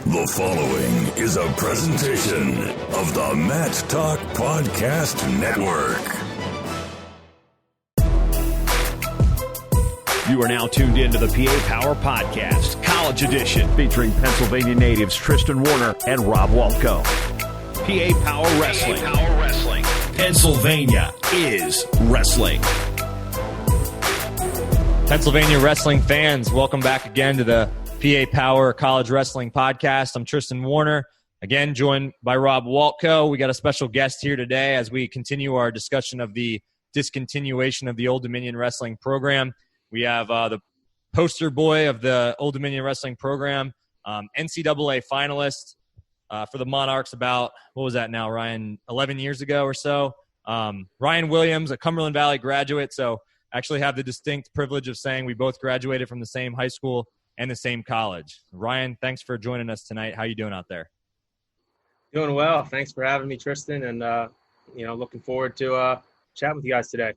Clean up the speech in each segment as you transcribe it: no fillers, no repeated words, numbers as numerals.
The following is a presentation of the Matt Talk Podcast Network. You are now tuned into the PA Power Podcast, College Edition, featuring Pennsylvania natives Tristan Warner and Rob Waltko. PA Power Wrestling. PA Power Wrestling. Pennsylvania is wrestling. Pennsylvania wrestling fans, welcome back again to the PA Power College Wrestling Podcast. I'm Tristan Warner, again joined by Rob Waltko. We got a special guest here today as we continue our discussion of the discontinuation of the Old Dominion Wrestling program. We have the poster boy of the Old Dominion Wrestling program, NCAA finalist for the Monarchs about, what was that now, Ryan, 11 years ago or so. Ryan Williams, a Cumberland Valley graduate, so actually have the distinct privilege of saying we both graduated from the same high school and the same college. Ryan, thanks for joining us tonight. How you doing out there? Doing well. Thanks for having me, Tristan, and looking forward to chatting with you guys today.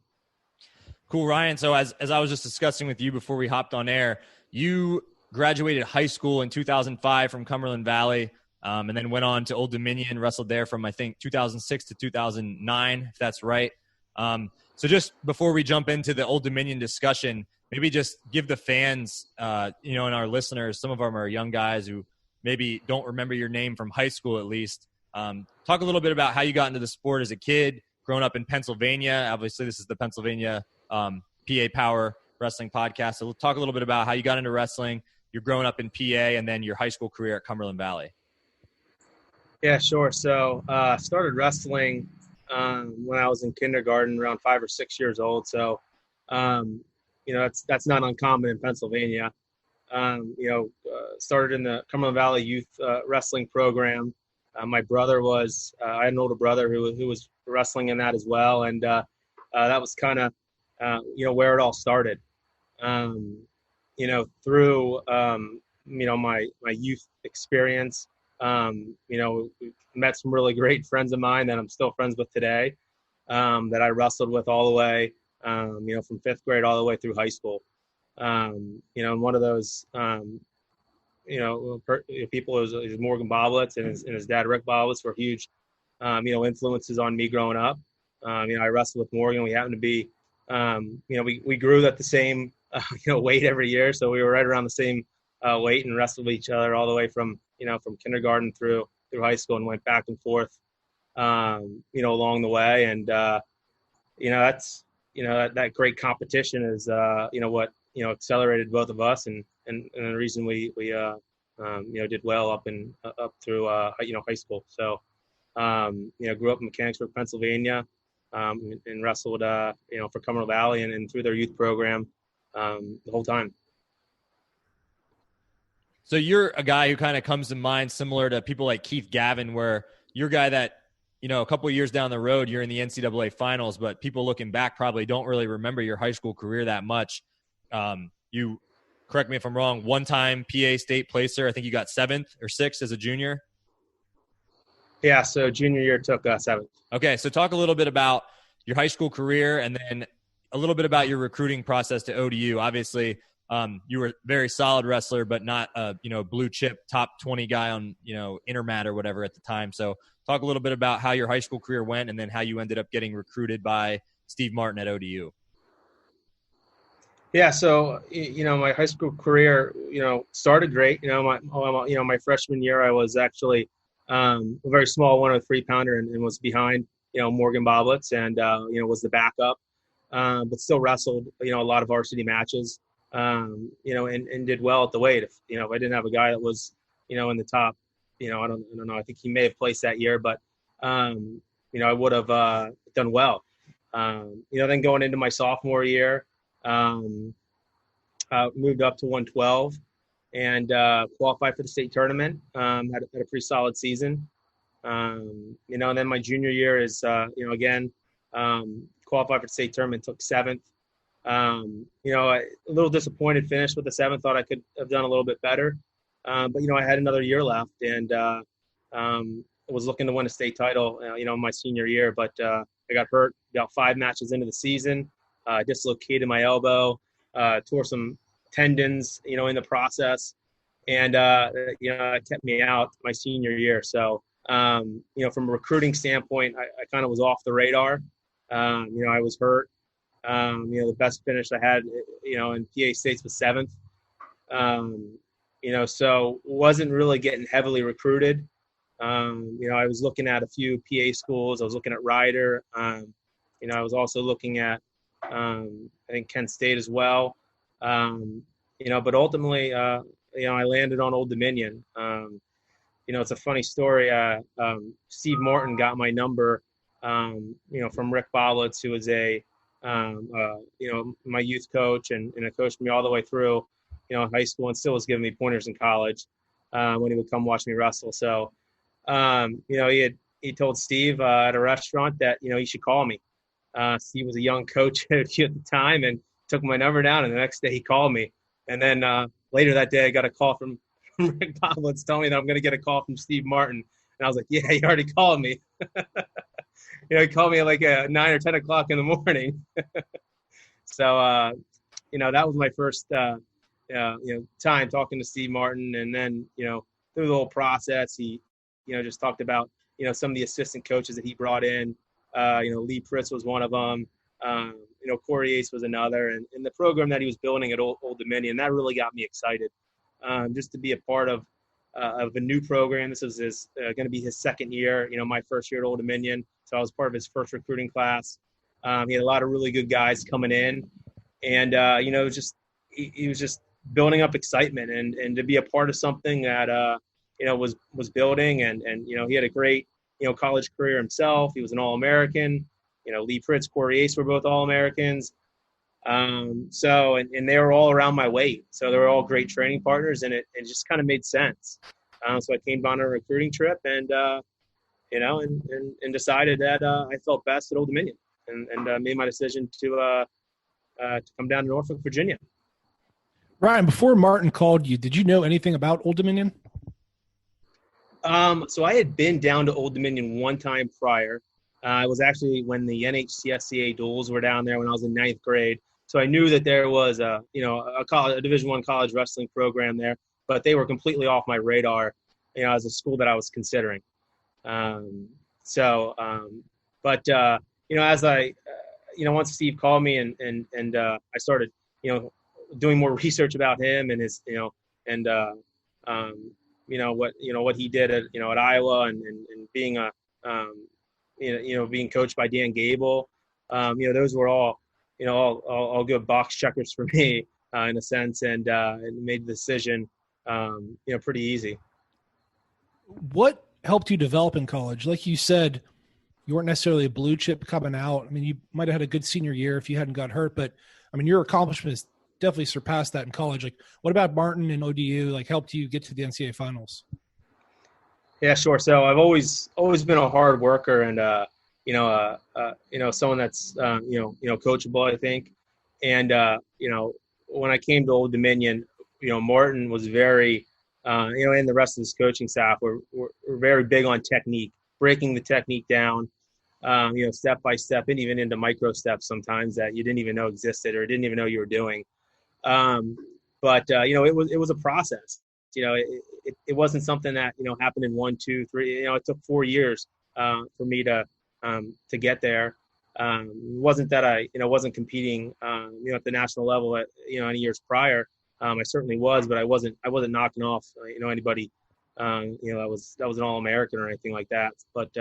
Cool, Ryan. So as I was just discussing with you before we hopped on air, you graduated high school in 2005 from Cumberland Valley, and then went on to Old Dominion, wrestled there from, I think, 2006 to 2009, if that's right. So just before we jump into the Old Dominion discussion, maybe just give the fans, and our listeners, some of them are young guys who maybe don't remember your name from high school at least. Talk a little bit about how you got into the sport as a kid, growing up in Pennsylvania. Obviously, this is the Pennsylvania PA Power Wrestling Podcast. So we'll talk a little bit about how you got into wrestling, you're growing up in PA, and then your high school career at Cumberland Valley. Yeah, sure. So I started wrestling when I was in kindergarten, around 5 or 6 years old. So, that's not uncommon in Pennsylvania. Started in the Cumberland Valley Youth Wrestling Program. My brother I had an older brother who was wrestling in that as well. And that was kind of, where it all started. Through, my youth experience, met some really great friends of mine that I'm still friends with today, that I wrestled with all the way, from fifth grade all the way through high school. And one of those, people is Morgan Boblitz and his dad, Rick Boblitz, were huge, influences on me growing up. I wrestled with Morgan. We happened to be, we grew at the same, weight every year. So we were right around the same weight and wrestled with each other all the way from kindergarten through high school, and went back and forth, along the way. And, that's, that great competition is, what, accelerated both of us and the reason we did well up through, high school. So, grew up in Mechanicsburg, Pennsylvania, and wrestled, for Cumberland Valley and through their youth program, the whole time. So you're a guy who kind of comes to mind similar to people like Keith Gavin, where you're a guy that, a couple of years down the road, you're in the NCAA finals, but people looking back probably don't really remember your high school career that much. You, correct me if I'm wrong, one-time PA state placer. I think you got 7th or 6th as a junior. Yeah, so junior year took 7th. Okay, so talk a little bit about your high school career and then a little bit about your recruiting process to ODU. Obviously, you were a very solid wrestler, but not a blue chip top 20 guy on Intermat or whatever at the time. So talk a little bit about how your high school career went and then how you ended up getting recruited by Steve Martin at ODU. Yeah, so my high school career started great. My freshman year I was actually a very small 103-pounder and was behind Morgan Boblitz and was the backup, but still wrestled a lot of varsity matches. And did well at the weight. If I didn't have a guy that was, in the top, I don't know. I think he may have placed that year, but I would have done well. Then going into my sophomore year, moved up to 112 and qualified for the state tournament. Had a pretty solid season. And then my junior year is again qualified for the state tournament, took 7th. A little disappointed finish with the 7th. Thought I could have done a little bit better, but I had another year left, and was looking to win a state title. My senior year, but I got hurt about 5 matches into the season. Dislocated my elbow, tore some tendons, in the process, And, it kept me out my senior year. So, from a recruiting standpoint, I kind of was off the radar. I was hurt. The best finish I had, in PA States was 7th. So wasn't really getting heavily recruited. I was looking at a few PA schools. I was looking at Rider. I was also looking at, I think Kent State as well. But ultimately, I landed on Old Dominion. It's a funny story. Steve Morton got my number, from Rick Boblitz, who was my youth coach and coached me all the way through, high school, and still was giving me pointers in college when he would come watch me wrestle. So, he told Steve at a restaurant that, he should call me. Steve was a young coach at the time and took my number down. And the next day he called me. And then later that day, I got a call from Rick Boblitz telling me that I'm going to get a call from Steve Martin. And I was like, yeah, he already called me. He called me at like 9 or 10 o'clock in the morning. So, that was my first, time talking to Steve Martin. And then, through the whole process, he, just talked about, some of the assistant coaches that he brought in. Lee Pritz was one of them. Corey Ace was another. And the program that he was building at Old Dominion, that really got me excited. Just to be a part of a new program. This was going to be his second year, my first year at Old Dominion. So I was part of his first recruiting class. He had a lot of really good guys coming in. And, he was just building up excitement and to be a part of something that, was building. And he had a great, college career himself. He was an All-American. Lee Pritz, Corey Ace were both All-Americans. And they were all around my weight. So they were all great training partners, and it just kind of made sense. So I came on a recruiting trip and decided that I felt best at Old Dominion and made my decision to come down to Norfolk, Virginia. Ryan, before Martin called you, did you know anything about Old Dominion? So I had been down to Old Dominion one time prior. It was actually when the NHCSCA duels were down there when I was in 9th grade. So I knew that there was a Division I college wrestling program there, but they were completely off my radar, as a school that I was considering. As I, once Steve called me and I started, doing more research about him and his, what he did at Iowa and being being coached by Dan Gable, those were all good box checkers for me in a sense, and made the decision, pretty easy. What helped you develop in college? Like you said, you weren't necessarily a blue chip coming out. I mean, you might have had a good senior year if you hadn't got hurt, but I mean, your accomplishments definitely surpassed that in college. Like, what about Martin and ODU, helped you get to the NCAA finals? Yeah, sure. So I've always been a hard worker and, someone that's, coachable, I think. And, when I came to Old Dominion, Martin was very, and the rest of his coaching staff were very big on technique, breaking the technique down, step by step, and even into micro steps sometimes that you didn't even know existed or didn't even know you were doing. It was a process. It wasn't something that, happened in 1, 2, 3. It took 4 years for me to get there. It wasn't that I, wasn't competing, at the national level at, any years prior. I certainly was, but I wasn't knocking off, anybody, that was an All-American or anything like that. But,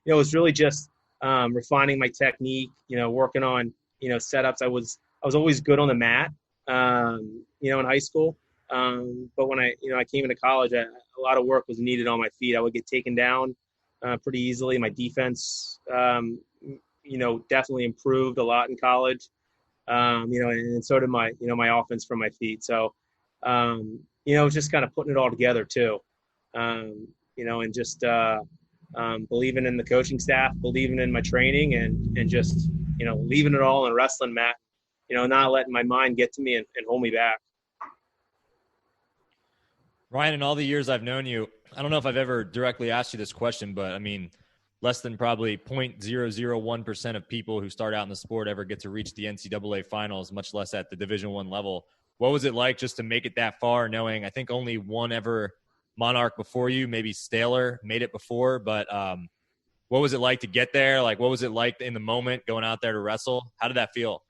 it was really just refining my technique, working on, setups. I was always good on the mat, in high school. But when I came into college, a lot of work was needed on my feet. I would get taken down pretty easily. My defense, definitely improved a lot in college. And so did my offense from my feet. So, just kind of putting it all together too. And just believing in the coaching staff, believing in my training, and just, leaving it all on wrestling mat, not letting my mind get to me and hold me back. Ryan, in all the years I've known you, I don't know if I've ever directly asked you this question, but I mean, less than probably 0.001% of people who start out in the sport ever get to reach the NCAA finals, much less at the Division I level. what was it like just to make it that far, knowing I think only one ever Monarch before you, maybe Staler, made it before, but what was it like to get there? Like, what was it like in the moment going out there to wrestle? How did that feel?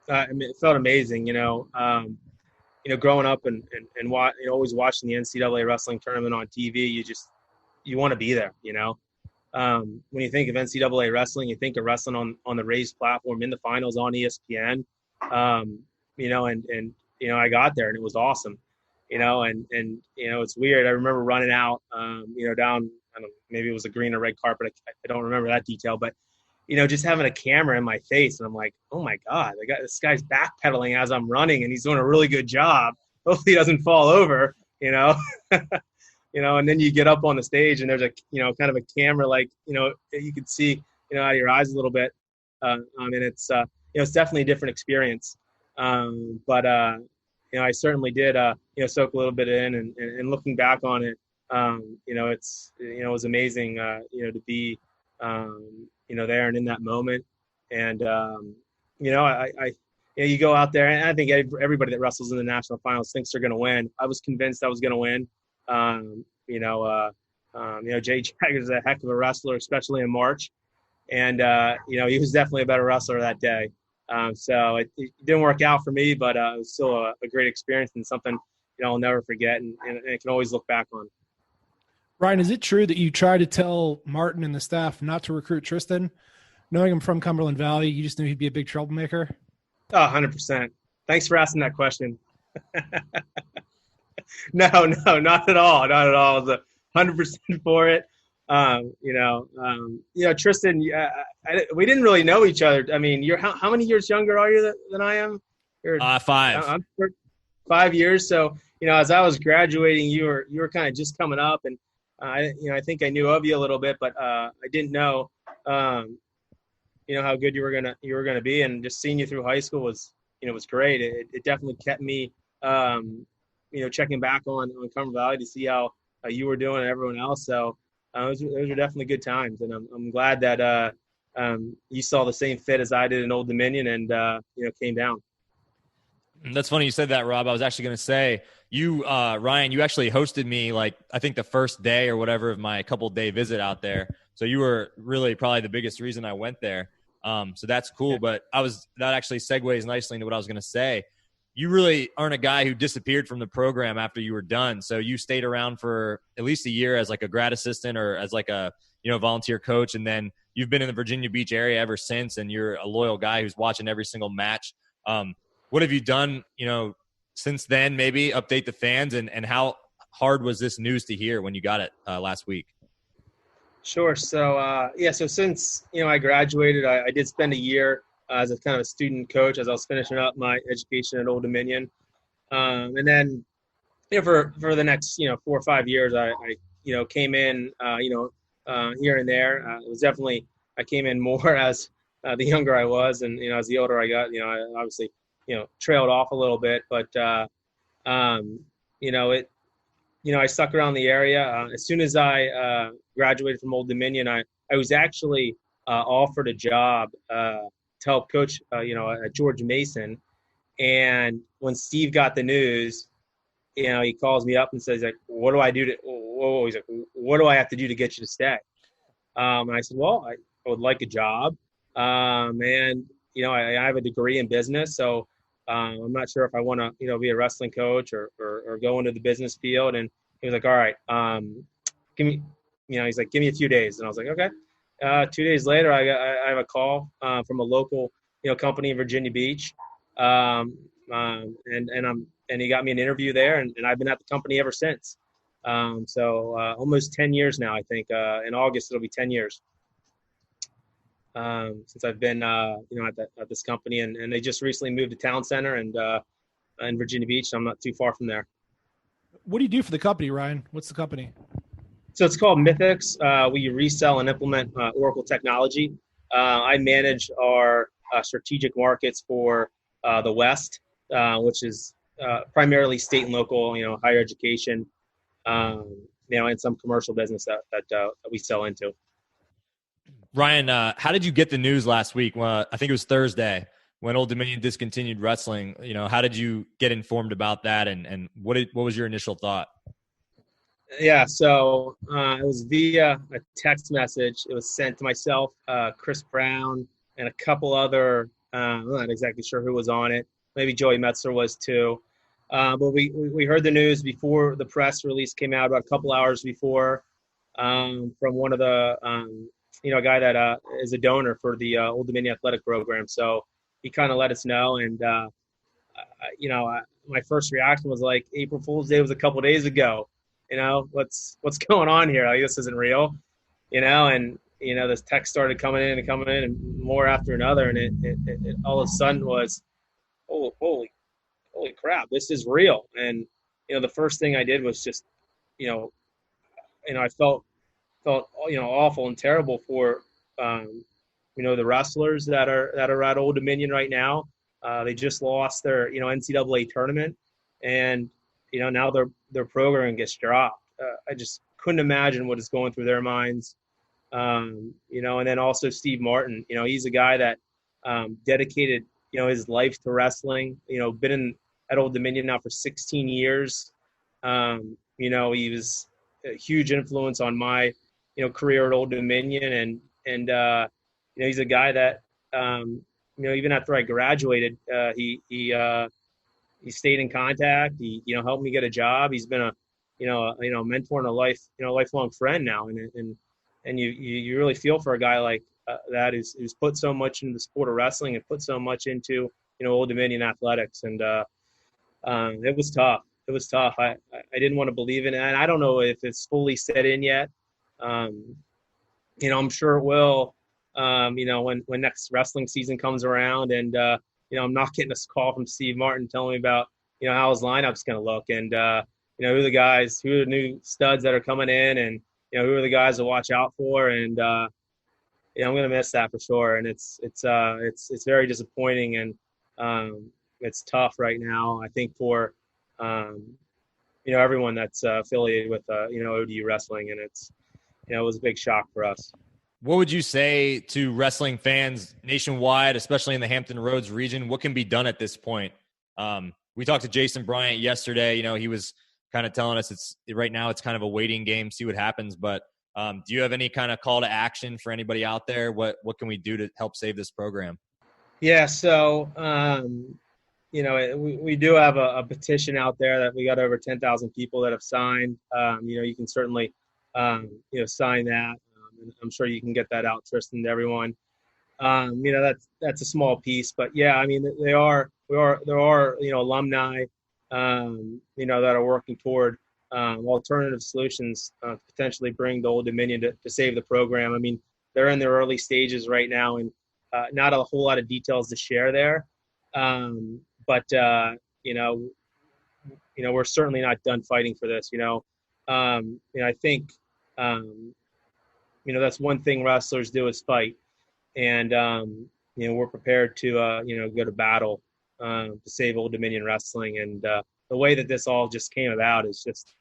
I mean, it felt amazing, growing up and always watching the NCAA wrestling tournament on TV. You want to be there, when you think of NCAA wrestling, you think of wrestling on the raised platform in the finals on ESPN, I got there and it was awesome, it's weird. I remember running out, down, I don't know, maybe it was a green or red carpet. I don't remember that detail, but, just having a camera in my face and I'm like, oh my God, this guy's backpedaling as I'm running and he's doing a really good job. Hopefully he doesn't fall over, and then you get up on the stage and there's kind of a camera, you could see, out of your eyes a little bit. And it's definitely a different experience. But I certainly did, soak a little bit in and looking back on it, it was amazing, to be, there and in that moment. And, you go out there and I think everybody that wrestles in the national finals thinks they're going to win. I was convinced I was going to win. Jay Jagger's a heck of a wrestler, especially in March. And, he was definitely a better wrestler that day. So it didn't work out for me, but it was still a great experience and something, I'll never forget and I can always look back on. Ryan, is it true that you tried to tell Martin and the staff not to recruit Tristan? Knowing him from Cumberland Valley, you just knew he'd be a big troublemaker? Oh, 100%. Thanks for asking that question. No, not at all. Not at all. I was 100% for it. Tristan, we didn't really know each other. I mean, you're how many years younger are you than I am? You're 5. I'm 5 years. So, as I was graduating, you were kind of just coming up, and I think I knew of you a little bit, but I didn't know, how good you were gonna be, and just seeing you through high school was great. It definitely kept me, checking back on Cumberland Valley to see how you were doing and everyone else. So those were definitely good times, and I'm glad that you saw the same fit as I did in Old Dominion and came down. That's funny you said that, Rob. I was actually going to say, you, Ryan, you actually hosted me I think the first day or whatever of my couple-day visit out there. So you were really probably the biggest reason I went there. So that's cool. Yeah. But that actually segues nicely into what I was going to say. You really aren't a guy who disappeared from the program after you were done. So you stayed around for at least a year as a grad assistant or as a volunteer coach. And then you've been in the Virginia Beach area ever since. And you're a loyal guy who's watching every single match. What have you done, since then? Maybe update the fans and how hard was this news to hear when you got it last week? Sure. So, so since, I graduated, I did spend a year as a kind of a student coach as I was finishing up my education at Old Dominion. And then, for the next, 4 or 5 years, I came in, here and there. It was definitely, I came in more as the younger I was. And, as the older I got, I obviously, trailed off a little bit, but, I stuck around the area. As soon as I graduated from Old Dominion, I was actually offered a job to help coach, at George Mason. And when Steve got the news, he calls me up and says, what do I do he's like, what do I have to do to get you to stay? And I said, well, I would like a job. And, I have a degree in business, so I'm not sure if I want to, be a wrestling coach or go into the business field. And he was like, all right, give me a few days. And I was like, okay. 2 days later, I have a call from a local, company in Virginia Beach. And he got me an interview there, and I've been at the company ever since. So almost 10 years now, I think. In August, it'll be 10 years. Since I've been, at this company, and they just recently moved to Town Center and in Virginia Beach. So I'm not too far from there. What do you do for the company, Ryan? What's the company? So it's called Mythix. We resell and implement Oracle technology. I manage our strategic markets for the West, which is primarily state and local, higher education, and some commercial business that we sell into. Ryan, how did you get the news last week? Well, I think it was Thursday when Old Dominion discontinued wrestling, how did you get informed about that, and what was your initial thought? Yeah, so it was via a text message. It was sent to myself, Chris Brown, and a couple other. I'm not exactly sure who was on it. Maybe Joey Metzler was too. But we heard the news before the press release came out, about a couple hours before, from one of the a guy that is a donor for the Old Dominion athletic program. So he kind of let us know, and my first reaction was like, April Fool's Day was a couple days ago. What's going on here? Like, this isn't real, and this text started coming in and more after another. And it all of a sudden was, holy crap, this is real. And, the first thing I did was just, I felt awful and terrible for, the wrestlers that are at Old Dominion right now. They just lost their, NCAA tournament, and, now their program gets dropped. I just couldn't imagine what is going through their minds. And then also Steve Martin, he's a guy that dedicated, his life to wrestling, been at Old Dominion now for 16 years. He was a huge influence on my, career at Old Dominion. And he's a guy that, even after I graduated, he stayed in contact. He, helped me get a job. He's been a mentor and a lifelong friend now. And you really feel for a guy like that who's put so much into the sport of wrestling and put so much into, Old Dominion athletics. And it was tough. It was tough. I didn't want to believe in it. And I don't know if it's fully set in yet. I'm sure it will, when next wrestling season comes around, and, I'm not getting a call from Steve Martin telling me about, how his lineup's going to look, and, who are the new studs that are coming in, and, who are the guys to watch out for. And, I'm going to miss that for sure. And it's very disappointing, and it's tough right now, I think, for, everyone that's affiliated with, ODU wrestling. And it was a big shock for us. What would you say to wrestling fans nationwide, especially in the Hampton Roads region? What can be done at this point? We talked to Jason Bryant yesterday. He was kind of telling us right now it's kind of a waiting game, see what happens. But do you have any kind of call to action for anybody out there? What can we do to help save this program? Yeah, so we do have a petition out there that we got over 10,000 people that have signed. You can certainly sign that. I'm sure you can get that out, Tristan, to everyone. That's a small piece, but yeah, I mean, there are alumni, that are working toward alternative solutions to potentially bring the Old Dominion to save the program. I mean, they're in their early stages right now, and not a whole lot of details to share there. But we're certainly not done fighting for this. I think. That's one thing wrestlers do is fight. And, we're prepared to, go to battle to save Old Dominion wrestling. And the way that this all just came about is just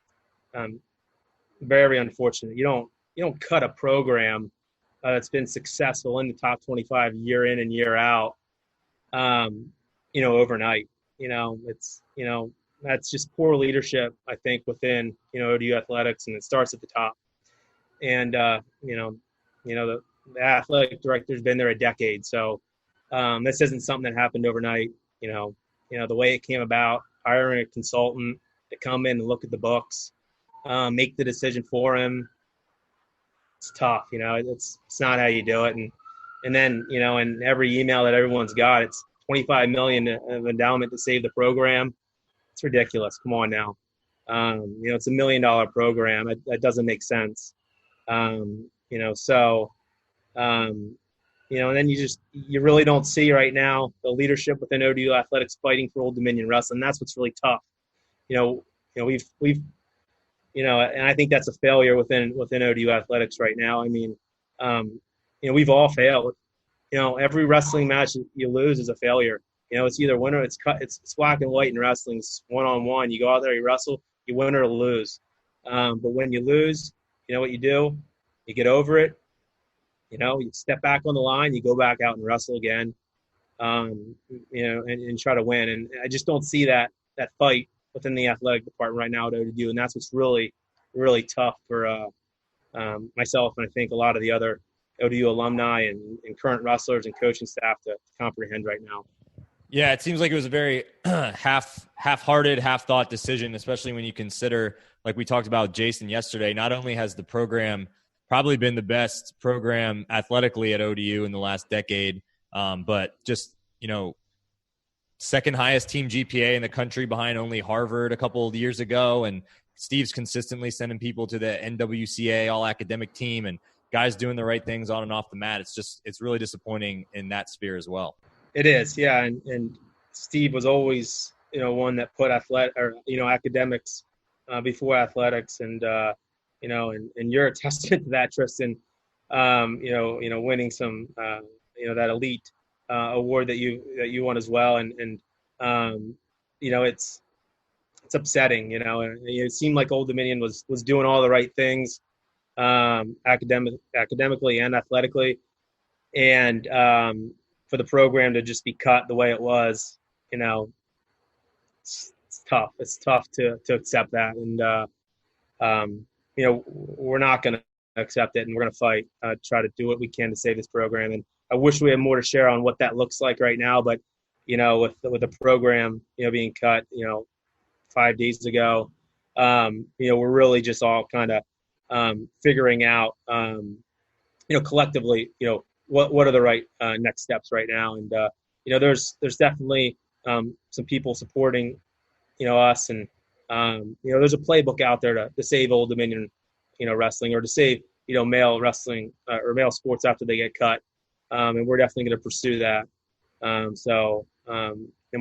very unfortunate. You don't cut a program that's been successful in the top 25 year in and year out, overnight. That's just poor leadership, I think, within, ODU athletics, and it starts at the top. And, the athletic director's been there a decade. So this isn't something that happened overnight. The way it came about, hiring a consultant to come in and look at the books, make the decision for him. It's tough. It's not how you do it. And then, in every email that everyone's got, it's $25 million of endowment to save the program. It's ridiculous. Come on now. It's $1 million program. That doesn't make sense. And then you really don't see right now the leadership within ODU athletics fighting for Old Dominion wrestling. That's what's really tough. We've and I think that's a failure within ODU athletics right now. I mean, we've all failed. Every wrestling match you lose is a failure. It's either win or it's black and white in wrestling. It's one-on-one. You go out there, you wrestle, you win or lose. But when you lose, what you do? You get over it. You step back on the line, you go back out and wrestle again. and try to win. And I just don't see that fight within the athletic department right now at ODU, and that's what's really, really tough for myself and I think a lot of the other ODU alumni and current wrestlers and coaching staff to comprehend right now. Yeah, it seems like it was a very half-hearted, half-thought decision, especially when you consider, like we talked about Jason yesterday, not only has the program probably been the best program athletically at ODU in the last decade, but just, second highest team GPA in the country behind only Harvard a couple of years ago. And Steve's consistently sending people to the NWCA all-academic team and guys doing the right things on and off the mat. It's really disappointing in that sphere as well. It is, yeah, and Steve was always, one that put academics before athletics, and and you're a testament to that, Tristan. Winning some, that elite award that you won as well, and it's upsetting, It seemed like Old Dominion was doing all the right things, academically and athletically, and for the program to just be cut the way it was, it's tough. It's tough to accept that. And, we're not going to accept it, and we're going to fight, try to do what we can to save this program. And I wish we had more to share on what that looks like right now. But, with the program, being cut, 5 days ago, we're really just all kind of figuring out, collectively, what are the right next steps right now. And, there's definitely some people supporting, us. And, there's a playbook out there to save Old Dominion, wrestling, or to save, male wrestling or male sports after they get cut. And we're definitely going to pursue that. And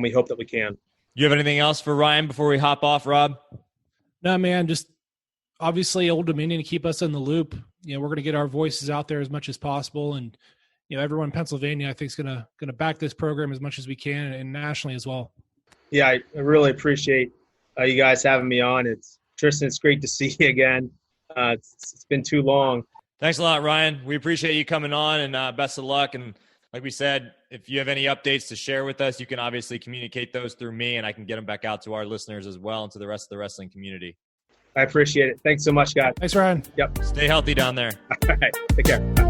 we hope that we can. You have anything else for Ryan before we hop off, Rob? No, man, just obviously Old Dominion to keep us in the loop. We're going to get our voices out there as much as possible. And, everyone in Pennsylvania, I think, is going to back this program as much as we can, and nationally as well. Yeah, I really appreciate you guys having me on. Tristan, it's great to see you again. It's been too long. Thanks a lot, Ryan. We appreciate you coming on, and best of luck. And like we said, if you have any updates to share with us, you can obviously communicate those through me, and I can get them back out to our listeners as well and to the rest of the wrestling community. I appreciate it. Thanks so much, guys. Thanks, Ryan. Yep. Stay healthy down there. All right. Take care. Bye.